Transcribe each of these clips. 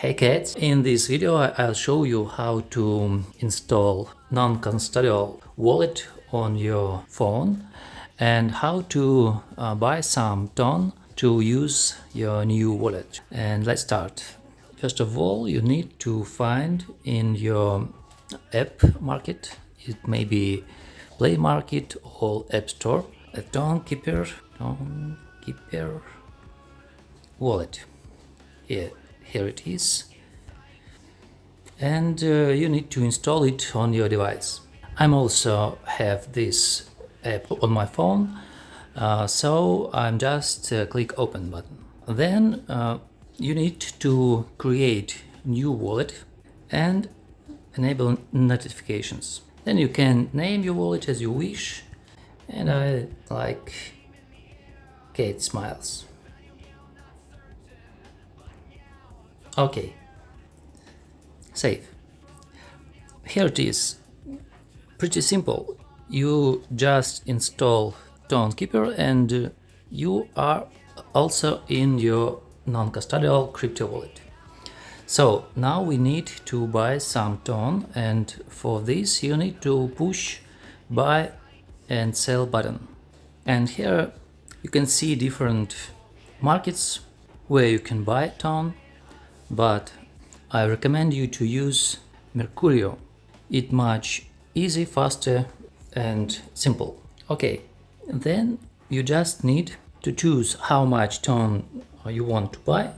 Hey cats, in this video I'll show you how to install non-custodial wallet on your phone and how to buy some Ton to use your new wallet. And let's start. First of all, you need to find in your app market, it may be Play Market or App Store, a Tonkeeper wallet. Here it is, and you need to install it on your device. I'm also have this app on my phone, so I'm just click open button. Then you need to create new wallet and enable notifications. Then you can name your wallet as you wish, and I like Kate Smiles. Okay, save. Here it is. Pretty simple. You just install Tonkeeper and you are also in your non-custodial crypto wallet. So now we need to buy some Ton, and for this you need to push buy and sell button. And here you can see different markets where you can buy Ton, but I recommend you to use Mercurio. It's much easy, faster and simple. Okay, then you just need to choose how much Ton you want to buy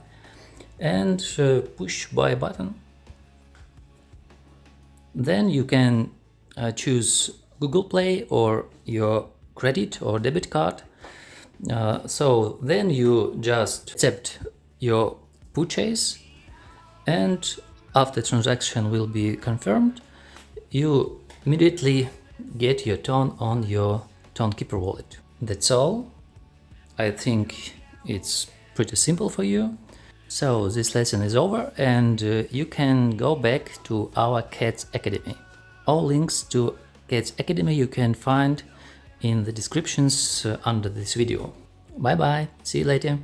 and push buy button. Then you can choose Google Play or your credit or debit card. So then you just accept your purchase, and after transaction will be confirmed, you immediately get your Ton on your Tonkeeper wallet. That's all. I think it's pretty simple for you. So this lesson is over, and you can go back to our Cats Academy. All links to Cats Academy you can find in the descriptions under this video. Bye bye, see you later.